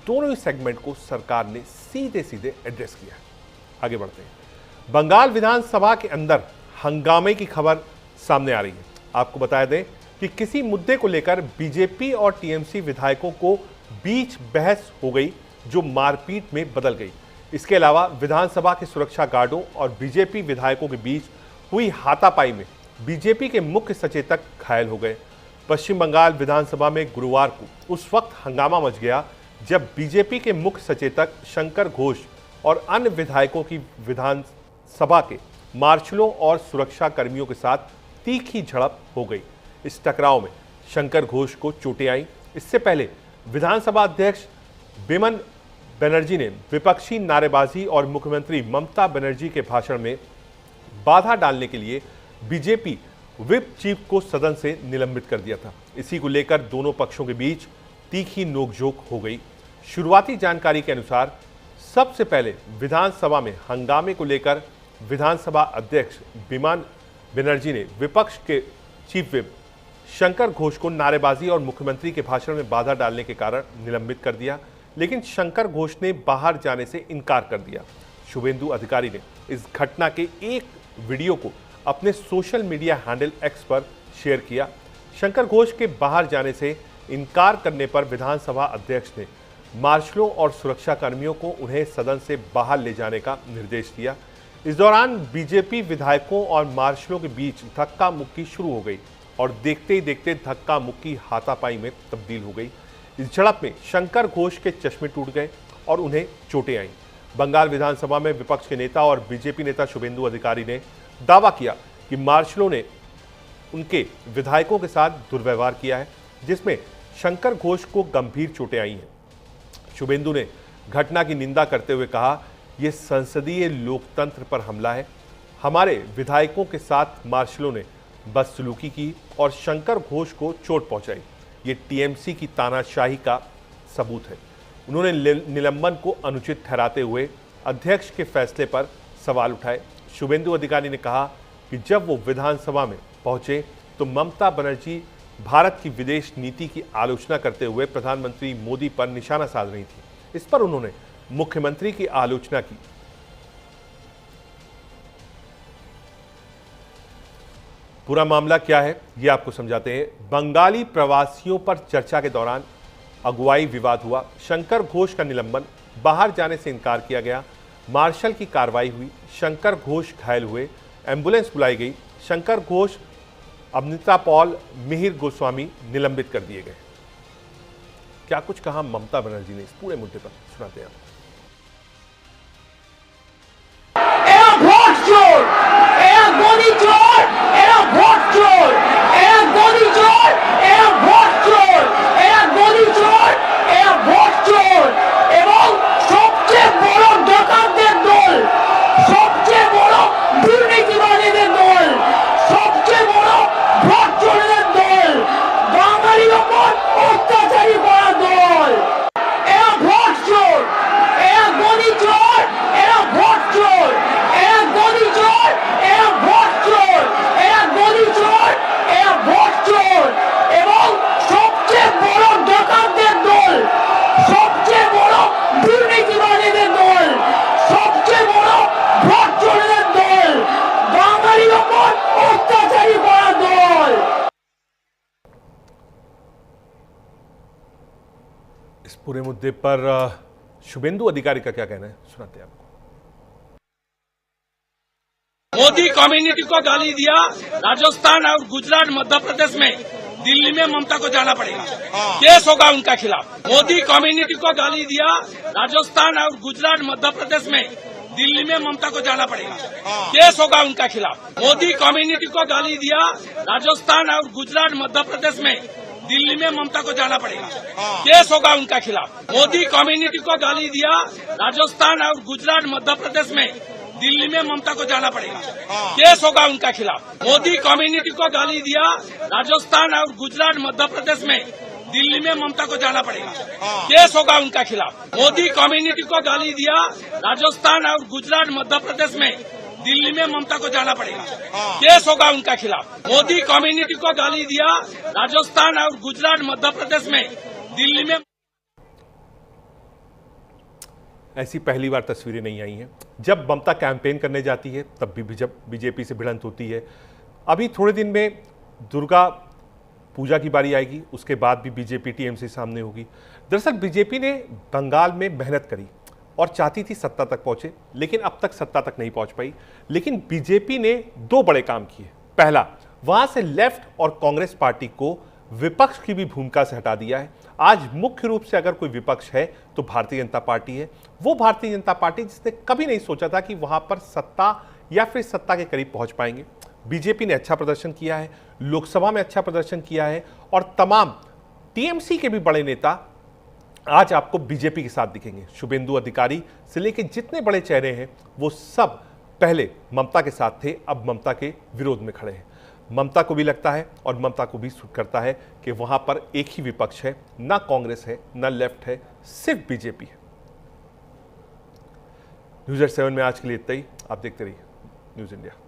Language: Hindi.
दोनों ही सेगमेंट को सरकार ने सीधे सीधे एड्रेस किया है। आगे बढ़ते हैं। बंगाल विधानसभा के अंदर हंगामे की खबर सामने आ रही है। आपको बता दें कि किसी मुद्दे को लेकर बीजेपी और टीएमसी विधायकों को बीच बहस हो गई, जो मारपीट में बदल गई। इसके अलावा विधानसभा के सुरक्षा गार्डों और बीजेपी विधायकों के बीच हुई हाथापाई में बीजेपी के मुख्य सचेतक घायल हो गए। पश्चिम बंगाल विधानसभा में गुरुवार को उस वक्त हंगामा मच गया जब बीजेपी के मुख्य सचेतक शंकर घोष और अन्य विधायकों की विधानसभा के मार्शलों और सुरक्षा कर्मियों के साथ तीखी झड़प हो गई। इस टकराव में शंकर घोष को चोटें आईं। इससे पहले विधानसभा अध्यक्ष बिमन बनर्जी ने विपक्षी नारेबाजी और मुख्यमंत्री ममता बनर्जी के भाषण में बाधा डालने के लिए बीजेपी व्हिप चीफ को सदन से निलंबित कर दिया था। इसी को लेकर दोनों पक्षों के बीच तीखी नोकझोंक हो गई। शुरुआती जानकारी के अनुसार सबसे पहले विधानसभा में हंगामे को लेकर विधानसभा अध्यक्ष बिमन बनर्जी ने विपक्ष के चीफ व्हिप शंकर घोष को नारेबाजी और मुख्यमंत्री के भाषण में बाधा डालने के कारण निलंबित कर दिया, लेकिन शंकर घोष ने बाहर जाने से इनकार कर दिया। शुभेंदु अधिकारी ने इस घटना के एक वीडियो को अपने सोशल मीडिया हैंडल एक्स पर शेयर किया। शंकर घोष के बाहर जाने से इनकार करने पर विधानसभा अध्यक्ष ने मार्शलों और सुरक्षा कर्मियों को उन्हें सदन से बाहर ले जाने का निर्देश दिया। इस दौरान बीजेपी विधायकों और मार्शलों के बीच धक्का मुक्की शुरू हो गई और देखते ही देखते धक्का मुक्की हाथापाई में तब्दील हो गई। इस झड़प में शंकर घोष के चश्मे टूट गए और उन्हें चोटें आईं। बंगाल विधानसभा में विपक्ष के नेता और बीजेपी नेता शुभेंदु अधिकारी ने दावा किया कि मार्शलों ने उनके विधायकों के साथ दुर्व्यवहार किया है, जिसमें शंकर घोष को गंभीर चोटें आई हैं। शुभेंदु ने घटना की निंदा करते हुए कहा, यह संसदीय लोकतंत्र पर हमला है। हमारे विधायकों के साथ मार्शलों ने बदसलूकी की और शंकर घोष को चोट पहुंचाई। ये टीएमसी की तानाशाही का सबूत है। उन्होंने निलंबन को अनुचित ठहराते हुए अध्यक्ष के फैसले पर सवाल उठाए। शुभेंदु अधिकारी ने कहा कि जब वो विधानसभा में पहुंचे तो ममता बनर्जी भारत की विदेश नीति की आलोचना करते हुए प्रधानमंत्री मोदी पर निशाना साध रही थी। इस पर उन्होंने मुख्यमंत्री की आलोचना की। पूरा मामला क्या है ये आपको समझाते हैं। बंगाली प्रवासियों पर चर्चा के दौरान अगुवाई विवाद हुआ। शंकर घोष का निलंबन, बाहर जाने से इनकार किया गया। मार्शल की कार्रवाई हुई। शंकर घोष घायल हुए। एम्बुलेंस बुलाई गई। शंकर घोष, अमृता पॉल, मिहिर गोस्वामी निलंबित कर दिए गए। क्या कुछ कहा ममता बनर्जी ने इस पूरे मुद्दे पर, सुनाते हैं। इस पूरे मुद्दे पर शुभेंदु अधिकारी का क्या कहना है, सुनाते हैं आपको। मोदी कम्युनिटी को गाली दिया। राजस्थान और गुजरात, मध्य प्रदेश में, दिल्ली में ममता को जाना पड़ेगा। केस होगा उनका खिलाफ। मोदी कम्युनिटी को गाली दिया। राजस्थान और गुजरात, मध्य प्रदेश में, दिल्ली में ममता को जाना पड़ेगा। केस होगा उनका खिलाफ। मोदी कम्युनिटी को गाली दिया। राजस्थान और गुजरात, मध्य प्रदेश में, दिल्ली में ममता को जाना पड़ेगा। केस होगा उनका खिलाफ। मोदी कम्युनिटी को गाली दिया। राजस्थान और गुजरात, मध्य प्रदेश में, दिल्ली में ममता को जाना पड़ेगा। केस होगा उनका खिलाफ। मोदी कम्युनिटी को गाली दिया। राजस्थान और गुजरात, मध्य प्रदेश में, दिल्ली में ममता को जाना पड़ेगा। केस होगा उनका खिलाफ। मोदी कम्युनिटी को गाली दिया। राजस्थान और गुजरात, मध्य प्रदेश में, दिल्ली में ममता को जाना पड़ेगा। केस होगा उनका खिलाफ। मोदी कम्युनिटी को गाली दिया। राजस्थान और गुजरात, मध्य प्रदेश में, दिल्ली में। ऐसी पहली बार तस्वीरें नहीं आई हैं। जब ममता कैंपेन करने जाती है तब भी जब बीजेपी से भिड़ंत होती है। अभी थोड़े दिन में दुर्गा पूजा की बारी आएगी, उसके बाद भी बीजेपी टीएमसी सामने होगी। दरअसल बीजेपी ने बंगाल में मेहनत करी और चाहती थी सत्ता तक पहुंचे, लेकिन अब तक सत्ता तक नहीं पहुंच पाई। लेकिन बीजेपी ने दो बड़े काम किए। पहला, वहां से लेफ्ट और कांग्रेस पार्टी को विपक्ष की भी भूमिका से हटा दिया है। आज मुख्य रूप से अगर कोई विपक्ष है तो भारतीय जनता पार्टी है। वो भारतीय जनता पार्टी जिसने कभी नहीं सोचा था कि वहां पर सत्ता या फिर सत्ता के करीब पहुंच पाएंगे। बीजेपी ने अच्छा प्रदर्शन किया है, लोकसभा में अच्छा प्रदर्शन किया है और तमाम टीएमसी के भी बड़े नेता आज आपको बीजेपी के साथ दिखेंगे। शुभेंदु अधिकारी से लेकर जितने बड़े चेहरे हैं वो सब पहले ममता के साथ थे, अब ममता के विरोध में खड़े हैं। ममता को भी लगता है और ममता को भी सूट करता है कि वहां पर एक ही विपक्ष है, ना कांग्रेस है ना लेफ्ट है, सिर्फ बीजेपी है। न्यूज़ 7 में आज के लिए इतना ही। आप देखते रहिए न्यूज़ इंडिया।